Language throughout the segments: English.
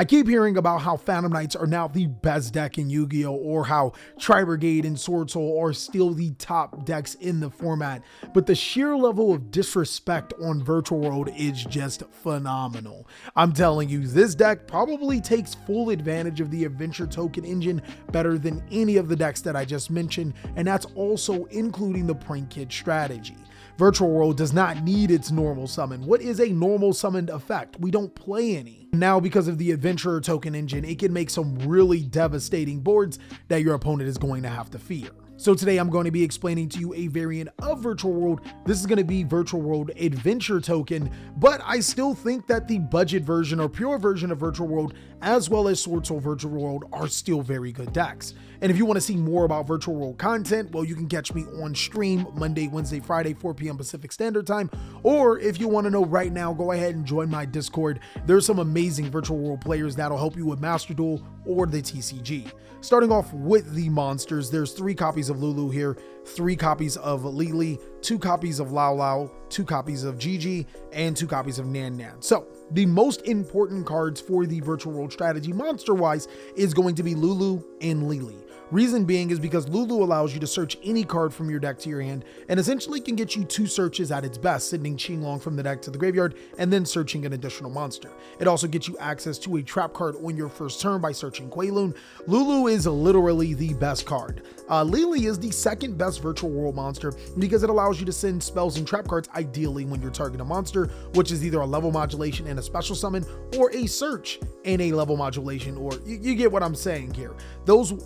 I keep hearing about how Phantom Knights are now the best deck in Yu-Gi-Oh! Or how Tri-Brigade and Sword Soul are still the top decks in the format, but the sheer level of disrespect on Virtual World is just phenomenal. I'm telling you, this deck probably takes full advantage of the Adventure Token engine better than any of the decks that I just mentioned, and that's also including the Prank Kid strategy. Virtual World does not need its normal summon. What is a normal summoned effect? We don't play any. Now, because of the Adventurer Token engine, it can make some really devastating boards that your opponent is going to have to fear. So today I'm going to be explaining to you a variant of Virtual World. This is going to be Virtual World Adventure Token, but I still think that the budget version or pure version of Virtual World, as well as Sword Soul Virtual World, are still very good decks. And if you want to see more about Virtual World content, well, you can catch me on stream Monday, Wednesday, Friday, 4 p.m. Pacific Standard Time. Or if you want to know right now, go ahead and join my Discord. There's some amazing Virtual World players that'll help you with Master Duel or the TCG. Starting off with the monsters, there's 3 copies of Lulu here, 3 copies of Lily, 2 copies of Lao Lao, 2 copies of Gigi, and 2 copies of Nan Nan. So the most important cards for the Virtual World strategy monster-wise is going to be Lulu and Lily. Reason being is because Lulu allows you to search any card from your deck to your hand and essentially can get you 2 searches at its best, sending Qinglong from the deck to the graveyard and then searching an additional monster. It also gets you access to a trap card on your first turn by searching Quaylun. Lulu is literally the best card. Lily is the second best Virtual World monster because it allows you to send spells and trap cards ideally when you're targeting a monster, which is either a level modulation and a special summon or a search and a level modulation, or you get what I'm saying here.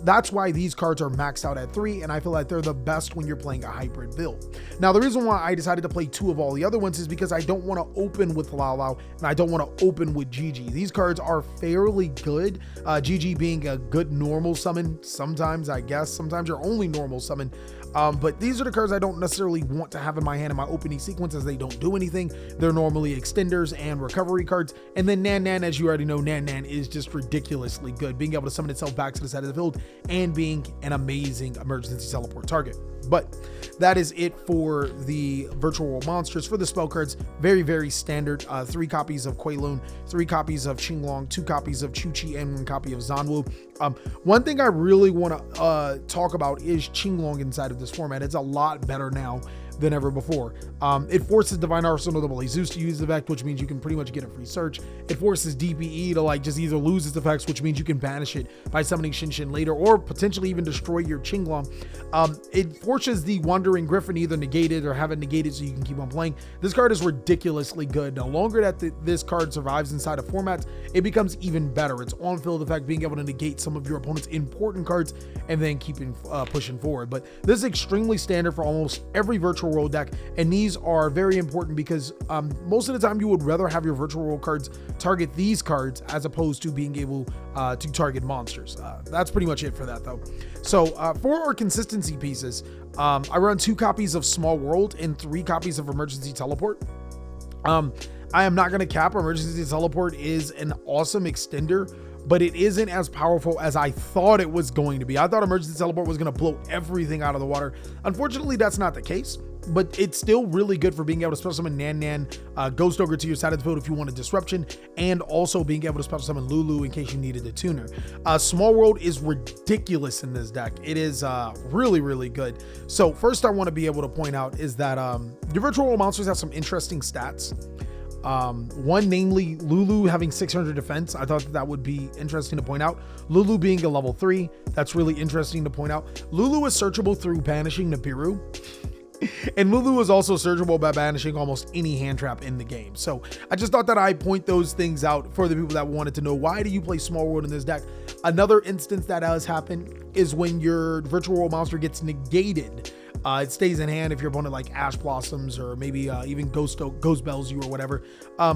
That's why these cards are maxed out at 3, and I feel like they're the best when you're playing a hybrid build. Now, the reason why I decided to play 2 of all the other ones is because I don't want to open with Lao Lao and I don't want to open with Gigi. These cards are fairly good. Gigi being a good normal summon, sometimes I guess, sometimes you're only normal summon. But these are the cards I don't necessarily want to have in my hand in my opening sequence as they don't do anything. They're normally extenders and recovery cards. And then Nan Nan, as you already know, Nan Nan is just ridiculously good, being able to summon itself back to the side of the field and being an amazing emergency teleport target. But that is it for the Virtual World monsters. For the spell cards, very, very standard. 3 copies of Quaylun, 3 copies of Qinglong, 2 copies of Chu-Chi, and 1 copy of Zanwu. One thing I really want to talk about is Qinglong inside of this format. It's a lot better now than ever before. It forces Divine Arsenal to play Zeus to use the effect, which means you can pretty much get a free search. It forces DPE to like just either lose its effects, which means you can banish it by summoning Shinshin later, or potentially even destroy your Qinglong. It forces the Wandering Griffin either negated or have it negated so you can keep on playing. This card is ridiculously good. The longer that this card survives inside of formats, it becomes even better. Its on-field effect being able to negate some of your opponent's important cards and then keeping pushing forward. But this is extremely standard for almost every Virtual World deck, and these are very important because most of the time you would rather have your Virtual World cards target these cards as opposed to being able to target monsters. That's pretty much it for that though. So for our consistency pieces, I run 2 copies of Small World and 3 copies of Emergency Teleport. I am not going to cap. Emergency Teleport is an awesome extender, but it isn't as powerful as I thought it was going to be. I thought Emergency Teleport was going to blow everything out of the water. Unfortunately, that's not the case, but it's still really good for being able to special summon Nan Nan, Ghost Ogre to your side of the field if you want a disruption, and also being able to special summon Lulu in case you needed a tuner. Small World is ridiculous in this deck. It is really, really good. So first I want to be able to point out is that your Virtual World monsters have some interesting stats. One, namely Lulu having 600 defense. I thought that would be interesting to point out. Lulu being a level 3, that's really interesting to point out. Lulu is searchable through banishing Nibiru. And Lulu is also searchable by banishing almost any hand trap in the game. So I just thought that I'd point those things out for the people that wanted to know, why do you play Small World in this deck? Another instance that has happened is when your Virtual World monster gets negated. It stays in hand if your opponent like Ash Blossoms or maybe even Ghost Bells you or whatever.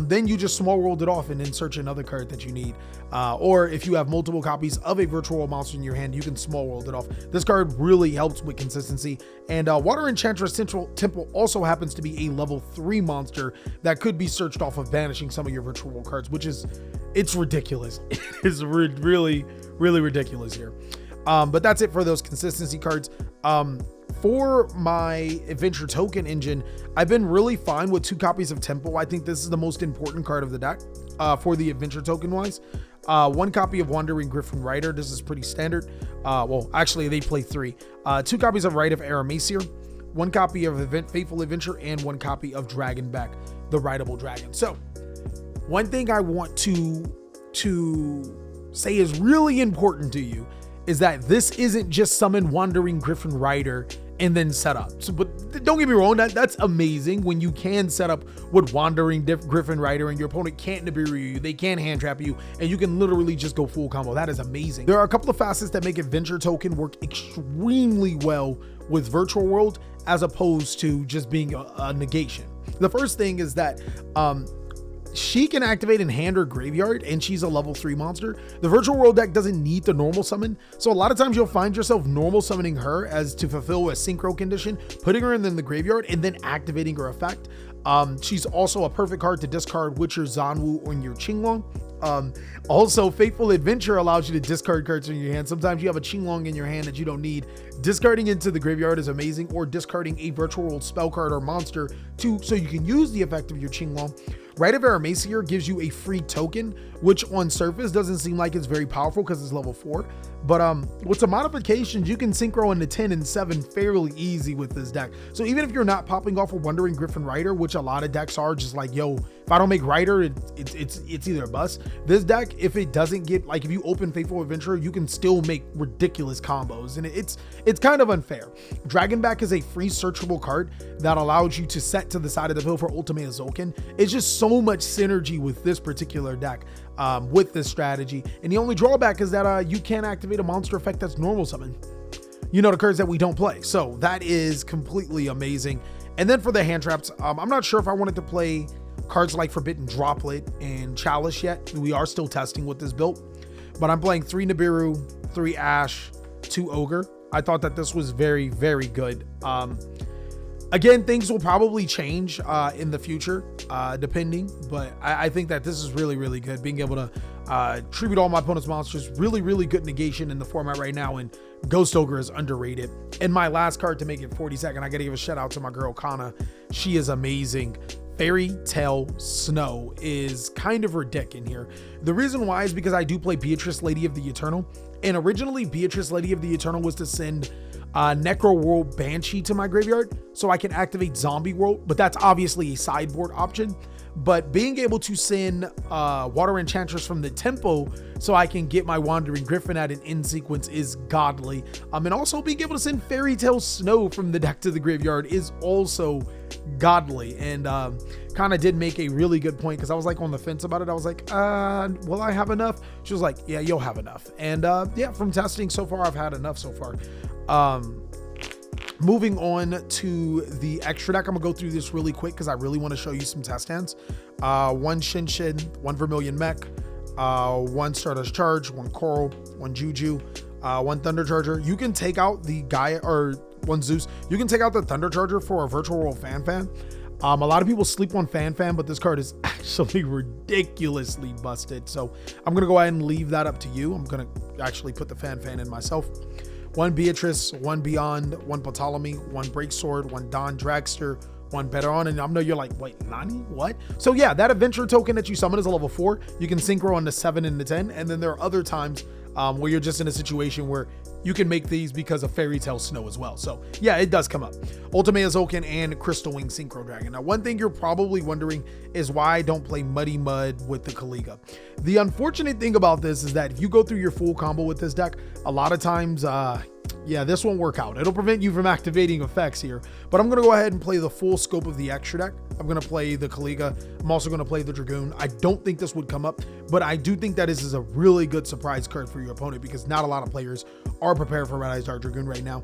Then you just Small World it off and then search another card that you need. Or if you have multiple copies of a Virtual World monster in your hand, you can Small World it off. This card really helps with consistency. And Water Enchantress Temple also happens to be a level 3 monster that could be searched off of banishing some of your Virtual World cards, which is, it's ridiculous. It is really, really ridiculous here. But that's it for those consistency cards. For my Adventure Token engine, I've been really fine with 2 copies of Temple. I think this is the most important card of the deck for the Adventure Token wise. 1 copy of Wandering Griffin Rider. This is pretty standard. Well, actually, they play 3. 2 copies of Rite of Aramesir, 1 copy of Faithful Adventure, and 1 copy of Dragonback, the Rideable Dragon. So, one thing I want to say is really important to you is that this isn't just summon Wandering Griffin Rider and then set up. So, but don't get me wrong, that's amazing when you can set up with Wandering Griffin Rider and your opponent can't Nibiru you, they can hand trap you, and you can literally just go full combo. That is amazing. There are a couple of facets that make Adventure Token work extremely well with Virtual World as opposed to just being a negation. The first thing is that she can activate in hand or graveyard, and she's a level 3 monster. The Virtual World deck doesn't need the normal summon, so a lot of times you'll find yourself normal summoning her as to fulfill a synchro condition, putting her in the graveyard, and then activating her effect. She's also a perfect card to discard with your Zanwu or your Qinglong. Also, Faithful Adventure allows you to discard cards in your hand. Sometimes you have a Qinglong in your hand that you don't need. Discarding into the graveyard is amazing, or discarding a Virtual World spell card or monster so you can use the effect of your Qinglong. Rite of Aramesir gives you a free token, which on surface doesn't seem like it's very powerful because it's level 4. But with some modifications, you can synchro into 10 and 7 fairly easy with this deck. So even if you're not popping off a Wandering Griffin Rider, which a lot of decks are, just like, yo, if I don't make Rider, it's either a bust. This deck, if it doesn't get, like, if you open Faithful Adventurer, you can still make ridiculous combos, and it's kind of unfair. Dragonback is a free searchable card that allows you to set to the side of the field for Ultimate Azulkin. It's just so much synergy with this particular deck. With this strategy, and the only drawback is that you can't activate a monster effect that's normal summon. You know, the cards that we don't play, so that is completely amazing. And then for the hand traps, I'm not sure if I wanted to play cards like Forbidden Droplet and Chalice yet. We are still testing with this build, but I'm playing 3 Nibiru, 3 Ash, 2 Ogre. I thought that this was very, very good. Again, things will probably change in the future, depending, but I think that this is really, really good. Being able to tribute all my opponent's monsters, really, really good negation in the format right now, and Ghost Ogre is underrated. And my last card to make it 42nd, I gotta give a shout out to my girl, Kana. She is amazing. Fairy Tale Snow is kind of ridiculous in here. The reason why is because I do play Beatrice, Lady of the Eternal, and originally Beatrice, Lady of the Eternal was to send Necro World Banshee to my graveyard so I can activate Zombie World, but that's obviously a sideboard option. But being able to send Water Enchantress from the tempo so I can get my Wandering Griffin at an end sequence is godly. And also being able to send Fairy Tale Snow from the deck to the graveyard is also godly. And kind of did make a really good point, because I was like on the fence about it. I was like, will I have enough? She was like, yeah, you'll have enough. And yeah, from testing so far, I've had enough so far. Moving on to the extra deck, I'm gonna go through this really quick because I really want to show you some test hands. 1 Shin, 1 Vermilion Mech, 1 Stardust Charge, 1 Coral, 1 Juju, 1 Thunder Charger. You can take out the Gaia, or 1 Zeus. You can take out the Thunder Charger for a Virtual World Fan. A lot of people sleep on Fan, but this card is actually ridiculously busted. So I'm gonna go ahead and leave that up to you. I'm gonna actually put the Fan in myself. 1 Beatrice, 1 Beyond, 1 Ptolemy, 1 Breaksword, 1 Don Dragster, 1 Better On. And I know you're like, wait, Nani? What? So yeah, that adventure token that you summon is a level 4. You can synchro on the 7 and the 10. And then there are other times where you're just in a situation where you can make these because of Fairy Tale Snow as well. So yeah, it does come up. Ultimate Azulkin and Crystal Wing Synchro Dragon. Now, one thing you're probably wondering is why I don't play Muddy Mud with the Kaliga. The unfortunate thing about this is that if you go through your full combo with this deck, a lot of times, yeah, this won't work out. It'll prevent you from activating effects here, but I'm going to go ahead and play the full scope of the extra deck. I'm going to play the Kaliga. I'm also going to play the Dragoon. I don't think this would come up, but I do think that this is a really good surprise card for your opponent, because not a lot of players are prepared for Red Eyes Dark Dragoon right now.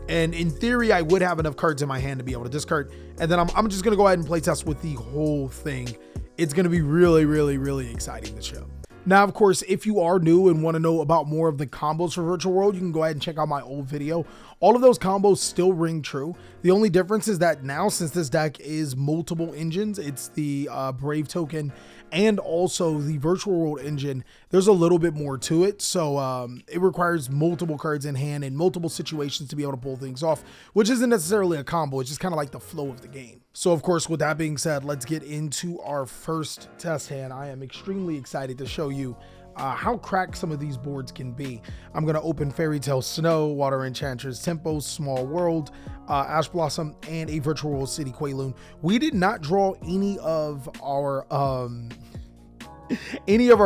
And in theory, I would have enough cards in my hand to be able to discard. And then I'm just going to go ahead and play test with the whole thing. It's going to be really, really, really exciting to show. Now, of course, if you are new and want to know about more of the combos for Virtual World, you can go ahead and check out my old video. All of those combos still ring true. The only difference is that now, since this deck is multiple engines, it's the Brave token and also the Virtual World engine, there's a little bit more to it. So it requires multiple cards in hand in multiple situations to be able to pull things off, which isn't necessarily a combo. It's just kind of like the flow of the game. So of course, with that being said, let's get into our first test hand. I am extremely excited to show you how cracked some of these boards can be. I'm going to open Fairy Tale Snow, Water Enchantress Tempo, Small World, Ash Blossom, and a Virtual World City Quayloon. We did not draw any of our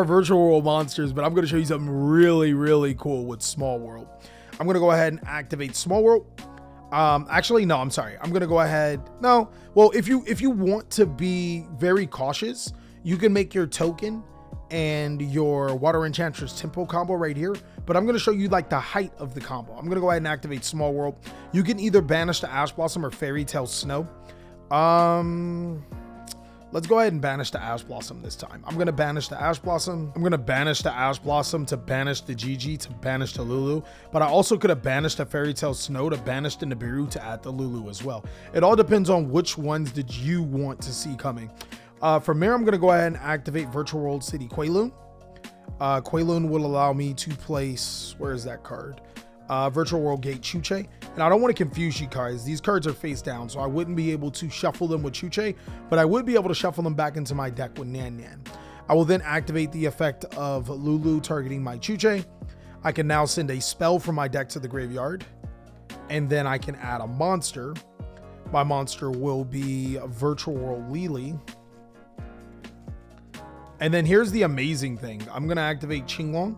virtual world monsters, but I'm going to show you something really, really cool with Small World. I'm going to go ahead and activate Small World. Actually, no, I'm sorry. I'm going to go ahead. No. Well, if you want to be very cautious, you can make your token and your Water Enchantress Tempo combo right here. But I'm going to show you like the height of the combo. I'm going to go ahead and activate Small World. You can either banish the Ash Blossom or Fairy Tale Snow. Let's go ahead and banish the Ash Blossom this time. I'm going to banish the Ash Blossom. I'm going to banish the Ash Blossom to banish the Gigi to banish the Lulu. But I also could have banished the Fairy Tale Snow to banish the Nibiru to add the Lulu as well. It all depends on which ones did you want to see coming. From there, I'm going to go ahead and activate Virtual World City Quayloon. Quayloon will allow me to place, where is that card? Virtual World Gate Chuche. And I don't want to confuse you guys. These cards are face down, so I wouldn't be able to shuffle them with Chuche, but I would be able to shuffle them back into my deck with Nan Nan. I will then activate the effect of Lulu targeting my Chuche. I can now send a spell from my deck to the graveyard, and then I can add a monster. My monster will be Virtual World Lily. And then here's the amazing thing. I'm going to activate Qinglong.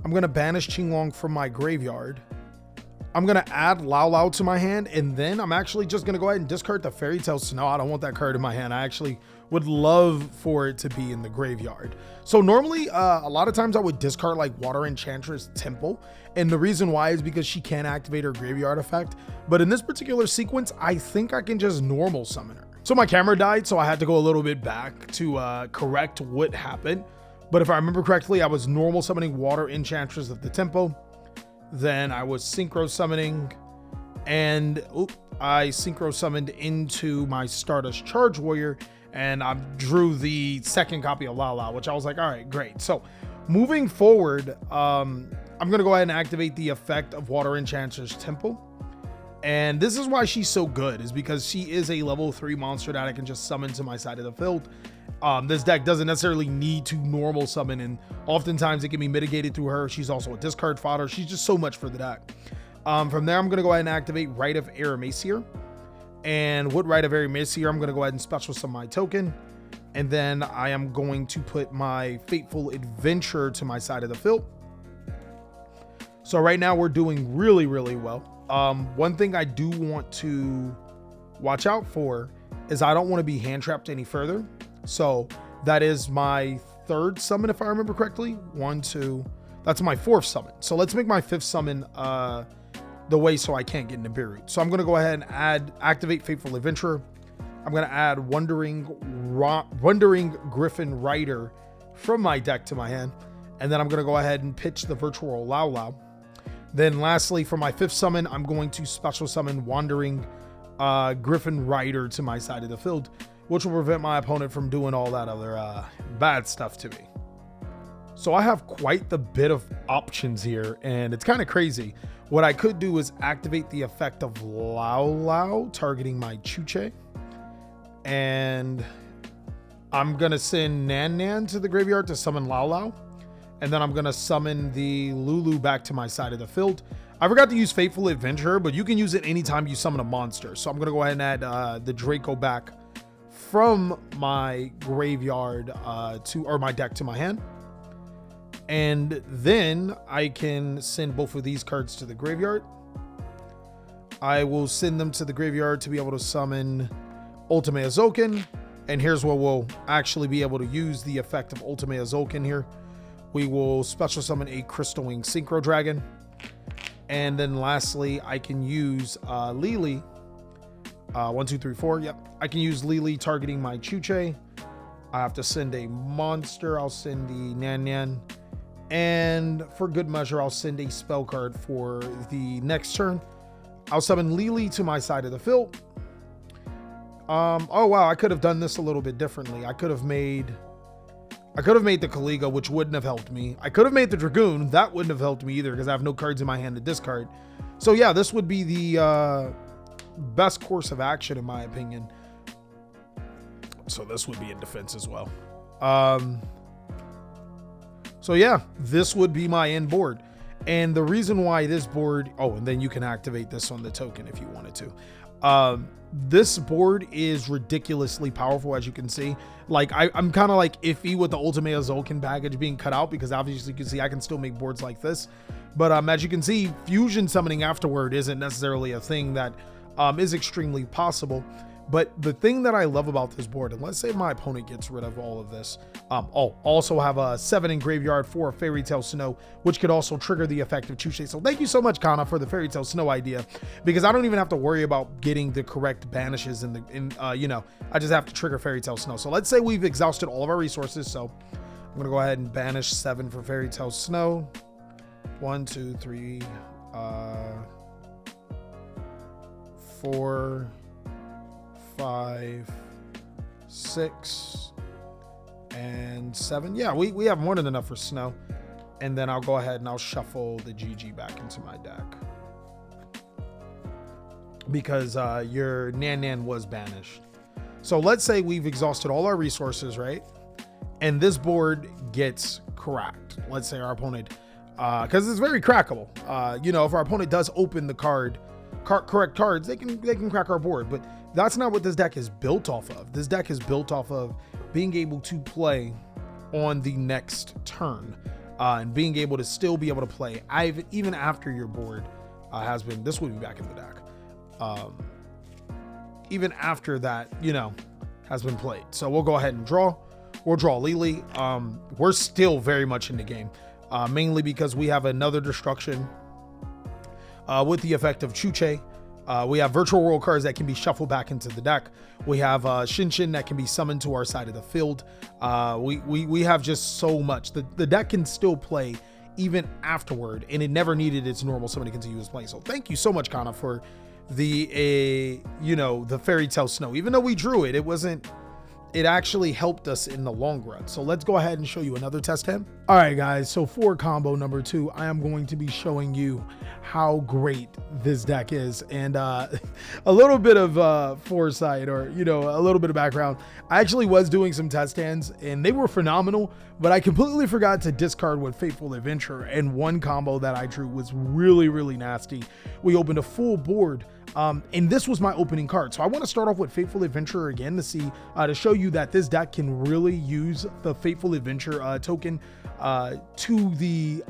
I'm going to banish Qinglong from my graveyard. I'm going to add Lao Lao to my hand, and then I'm actually just going to go ahead and discard the Fairy Tale Snow. I don't want that card in my hand. I actually would love for it to be in the graveyard. So normally, a lot of times I would discard like Water Enchantress Temple, and the reason why is because she can't activate her graveyard effect. But in this particular sequence, I think I can just normal summon her. So my camera died, so I had to go a little bit back to correct what happened. But if I remember correctly, I was normal summoning Water Enchantress of the Tempo. Then I was synchro summoning, and I synchro summoned into my Stardust Charge Warrior, and I drew the second copy of Lao Lao, which I was like, all right, great. So moving forward, I'm going to go ahead and activate the effect of Water Enchantress Temple. And this is why she's so good, is because she is a level 3 monster that I can just summon to my side of the field. This deck doesn't necessarily need to normal summon, and oftentimes it can be mitigated through her. She's also a discard fodder. She's just so much for the deck. From there, I'm going to go ahead and activate Rite of Aramacir. And with Rite of Aramacir, I'm going to go ahead and special summon my token. And then I am going to put my Fateful Adventure to my side of the field. So right now we're doing really, really well. One thing I do want to watch out for is I don't want to be hand trapped any further. So that is my 3rd summon, if I remember correctly. 1, 2, that's my 4th summon. So let's make my 5th summon the way so I can't get Nibiru. So I'm going to go ahead and activate Fateful Adventurer. I'm going to add Wandering Griffin Rider from my deck to my hand. And then I'm going to go ahead and pitch the Virtual Lao Lao. Then lastly, for my 5th summon, I'm going to special summon Wandering Griffin Rider to my side of the field, which will prevent my opponent from doing all that other bad stuff to me. So I have quite the bit of options here, and it's kind of crazy. What I could do is activate the effect of Lao Lao, targeting my Chuche. And I'm going to send Nan Nan to the graveyard to summon Lao Lao. And then I'm going to summon the Lulu back to my side of the field. I forgot to use Fateful Adventurer, but you can use it anytime you summon a monster. So I'm going to go ahead and add the Draco back from my graveyard or my deck to my hand. And then I can send both of these cards to the graveyard. I will send them to the graveyard to be able to summon Ultimate Azoken. And here's where we'll actually be able to use the effect of Ultimate Azoken here. We will special summon a Crystal Wing Synchro Dragon. And then lastly, I can use Lily. 1, 2, 3, 4. Yep. I can use Lily targeting my Chuche. I have to send a monster. I'll send the Nan Nan. And for good measure, I'll send a spell card for the next turn. I'll summon Lily to my side of the field. Oh wow, I could have done this a little bit differently. I could have made the Kaliga, which wouldn't have helped me. I could have made the Dragoon. That wouldn't have helped me either because I have no cards in my hand to discard. So yeah, this would be the best course of action in my opinion. So this would be in defense as well. So yeah, this would be my end board. And the reason why this board, oh, and then you can activate this on the token if you wanted to. This board is ridiculously powerful, as you can see. Like I'm kind of like iffy with the Ultimate Azulkin baggage being cut out, because obviously you can see I can still make boards like this. But as you can see, fusion summoning afterward isn't necessarily a thing that is extremely possible. But the thing that I love about this board, and let's say my opponent gets rid of all of this, also have a 7 in graveyard for Fairy Tale Snow, which could also trigger the effect of Chuche. So thank you so much, Kana, for the Fairy Tale Snow idea, because I don't even have to worry about getting the correct banishes you know, I just have to trigger Fairy Tale Snow. So let's say we've exhausted all of our resources. So I'm gonna go ahead and banish 7 for Fairy Tale Snow. 1, 2, 3, 4, 5, 6, and 7. Yeah, we have more than enough for Snow. And then I'll go ahead and I'll shuffle the GG back into my deck, because your Nan was banished. So let's say we've exhausted all our resources, right? And this board gets cracked. Let's say our opponent, because it's very crackable. You know, if our opponent does open the correct cards, they can crack our board. But that's not what this deck is built off of. This deck is built off of being able to play on the next turn, and being able to still be able to play even after your board has been, this would be back in the deck, even after that, you know, has been played. So we'll go ahead and draw. We'll draw Lily. We're still very much in the game, mainly because we have another destruction with the effect of Chuche. We have virtual world cards that can be shuffled back into the deck. We have Shinshin that can be summoned to our side of the field. We have just so much. The deck can still play even afterward, and it never needed its normal summoning continuous play. So thank you so much, Kana, for the you know, the Fairy Tale Snow. Even though we drew it, it actually helped us in the long run. So let's go ahead and show you another test hand. All right, guys. So for combo number 2, I am going to be showing you how great this deck is, and a little bit of foresight, or, you know, a little bit of background. I actually was doing some test hands and they were phenomenal, but I completely forgot to discard with Fateful Adventure, and one combo that I drew was really, really nasty. We opened a full board, and this was my opening card. So I want to start off with Fateful Adventure again to see, to show you that this deck can really use the Fateful Adventure token to the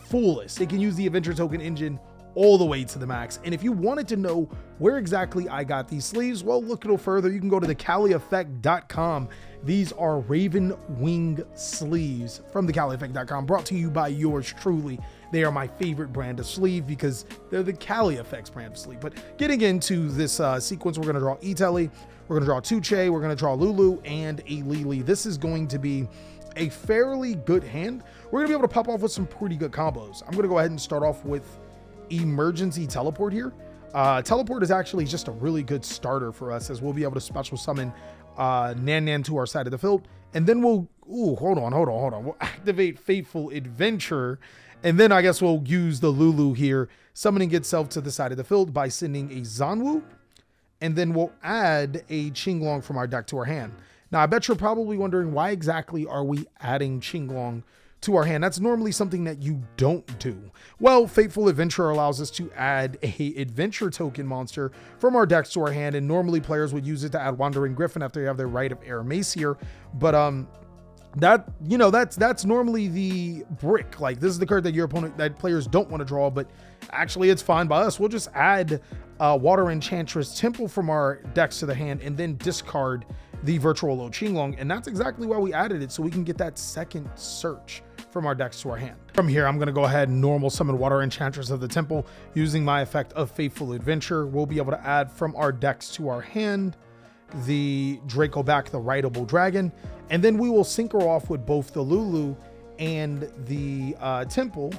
fullest. It can use the Adventure token engine all the way to the max. And if you wanted to know where exactly I got these sleeves, well, look a little further. You can go to TheCaliEffect.com. These are Raven Wing sleeves from TheCaliEffect.com, brought to you by yours truly. They are my favorite brand of sleeve because they're the CaliEffects brand of sleeve. But getting into this sequence, we're going to draw Italy, we're going to draw Tuche, we're going to draw Lulu, and a Lily. This is going to be a fairly good hand. We're going to be able to pop off with some pretty good combos. I'm going to go ahead and start off with Emergency Teleport here. Teleport is actually just a really good starter for us, as we'll be able to special summon Nan to our side of the field, and then we'll hold on, we'll activate Fateful Adventure, and then I guess we'll use the Lulu here, summoning itself to the side of the field by sending a Zanwu, and then we'll add a Qinglong from our deck to our hand. Now I bet you're probably wondering, why exactly are we adding Qinglong to our hand? That's normally something that you don't do. Well, Fateful Adventure allows us to add a adventure token monster from our decks to our hand, and normally players would use it to add Wandering Griffin after they have their Rite of Air Mace here. But that's normally the brick. Like, this is the card that your opponent, that players don't want to draw, but actually it's fine by us. We'll just add Water Enchantress Temple from our decks to the hand, and then discard the Virtual Low Qinglong, and that's exactly why we added it, so we can get that second search from our decks to our hand. From here, I'm going to go ahead and normal summon Water Enchantress of the Temple using my effect of Fateful Adventure. We'll be able to add from our decks to our hand the Dracoback, the Rideable Dragon, and then we will synchro off with both the Lulu and the Temple.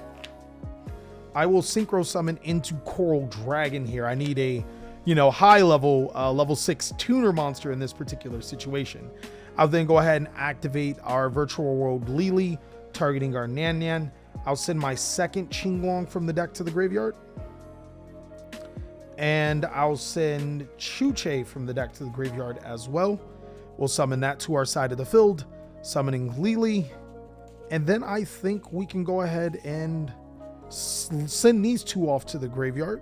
I will synchro summon into Coral Dragon here. I need a, you know, high level, level 6 tuner monster in this particular situation. I'll then go ahead and activate our Virtual World Lily, targeting our Nan. I'll send my second Qinglong from the deck to the graveyard, and I'll send Chuche from the deck to the graveyard as well. We'll summon that to our side of the field, summoning Lily, And then I think we can go ahead and send these two off to the graveyard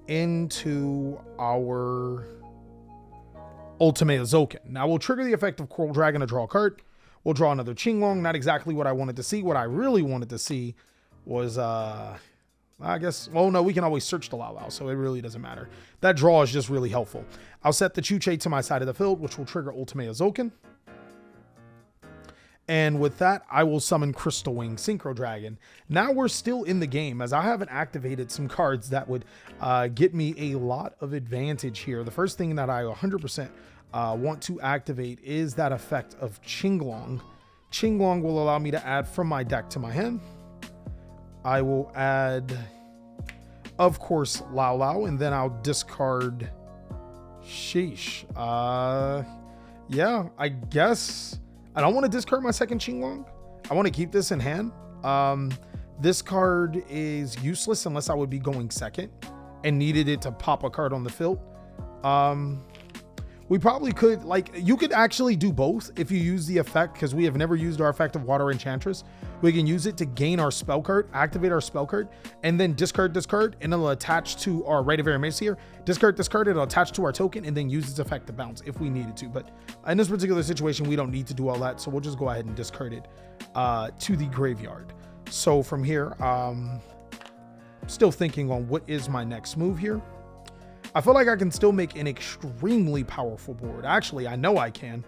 into our Ultimate Azoken. Now we'll trigger the effect of Coral Dragon to draw a card. We'll draw another Qinglong. Not exactly what I wanted to see. What I really wanted to see was, I guess, well, no, we can always search the Lao Lao, so it really doesn't matter. That draw is just really helpful. I'll set the Chuche to my side of the field, which will trigger Ultimate Azoken. And with that, I will summon Crystal Wing Synchro Dragon. Now we're still in the game, as I haven't activated some cards that would get me a lot of advantage here. The first thing that I 100% want to activate is that effect of Qinglong. Qinglong will allow me to add from my deck to my hand. I will add, of course, Lao Lao, and then I'll discard Sheesh. Yeah, I guess I don't want to discard my second Qinglong. I want to keep this in hand. This card is useless unless I would be going second and needed it to pop a card on the field. We probably could, like, you could actually do both if you use the effect, because we have never used our effect of Water Enchantress. We can use it to gain our spell card, activate our spell card, and then discard this card, and it'll attach to our Rite of Aramesir. Discard this card, it'll attach to our token, and then use its effect to bounce if we needed to. But in this particular situation, we don't need to do all that, so we'll just go ahead and discard it to the graveyard. So from here, still thinking on what is my next move here. I feel like I can still make an extremely powerful board. Actually, I know I can.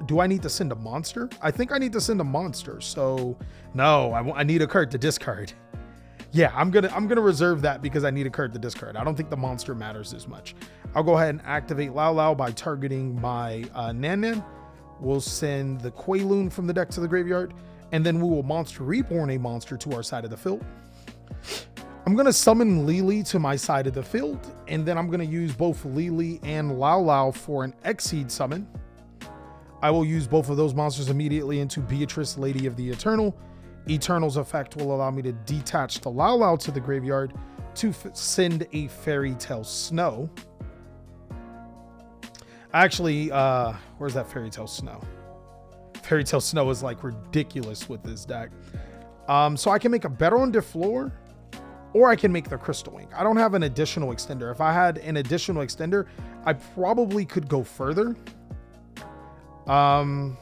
Do I need to send a monster? I think I need to send a monster. So no, I need a card to discard. Yeah, I'm gonna reserve that because I need a card to discard. I don't think the monster matters as much. I'll go ahead and activate Lao Lao by targeting my Nan Nan. We'll send the Quailoon from the deck to the graveyard, and then we will Monster Reborn a monster to our side of the field. I'm going to summon Lily to my side of the field, and then I'm going to use both Lily and Lao Lao for an Exceed summon. I will use both of those monsters immediately into Beatrice, Lady of the Eternal. Eternal's effect will allow me to detach the Lao Lao to the graveyard to send a Fairy Tale Snow. Actually, where's that Fairy Tale Snow? Fairy Tale Snow is like ridiculous with this deck. So I can make a Baron de Fleur, or I can make the Crystal Wing. I don't have an additional extender. If I had an additional extender, I probably could go further. I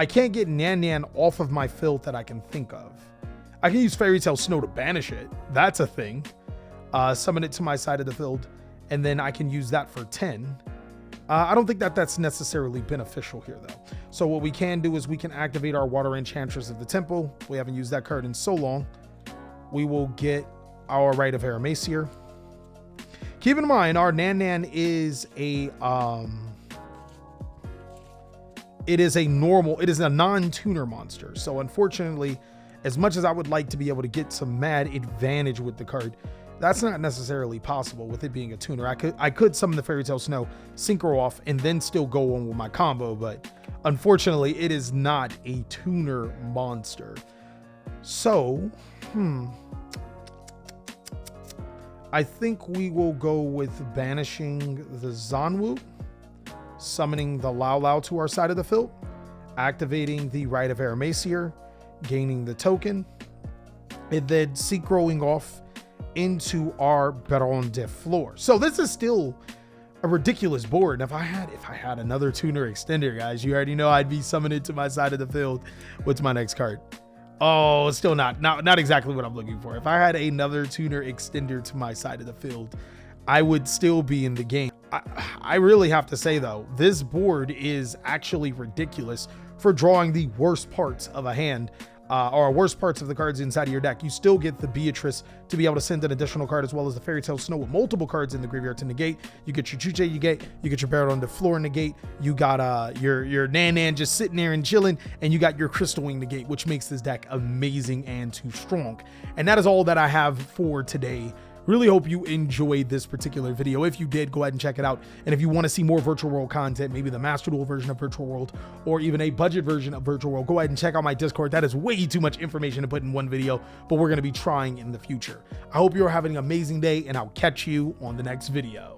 can't get Nan Nan off of my field that I can think of. I can use Fairy Tale Snow to banish it. That's a thing. Summon it to my side of the field, and then I can use that for 10. I don't think that that's necessarily beneficial here, though. So what we can do is we can activate our Water Enchantress of the Temple. We haven't used that card in so long. We will get our Rite of Aramesir. Keep in mind, our Nan Nan is a it is a non-tuner monster. So unfortunately, as much as I would like to be able to get some mad advantage with the card, that's not necessarily possible with it being a tuner. I could summon the Fairy Tale Snow, synchro off, and then still go on with my combo, but unfortunately, it is not a tuner monster. So, I think we will go with banishing the Zanwu, summoning the Lao Lao to our side of the field, activating the Rite of Aramesir, gaining the token, and then synchroing off into our Baron de Fleur. So this is still a ridiculous board. And if I had another tuner extender, guys, you already know I'd be summoning to my side of the field. What's my next card? Oh, it's still not exactly what I'm looking for. If I had another tuner extender to my side of the field, I would still be in the game. I really have to say, though, this board is actually ridiculous for drawing the worst parts of a hand, or worst parts of the cards inside of your deck. You still get the Beatrice to be able to send an additional card, as well as the Fairy Tale Snow with multiple cards in the graveyard to negate. You get your Chuche, you get your Baron de Fleur negate. You got your Nan Nan just sitting there and chilling, and you got your Crystal Wing negate, which makes this deck amazing and too strong. And that is all that I have for today. Really hope you enjoyed this particular video. If you did, go ahead and check it out. And if you want to see more Virtual World content, maybe the Master Duel version of Virtual World, or even a budget version of Virtual World, go ahead and check out my Discord. That is way too much information to put in one video, but we're going to be trying in the future. I hope you're having an amazing day, and I'll catch you on the next video.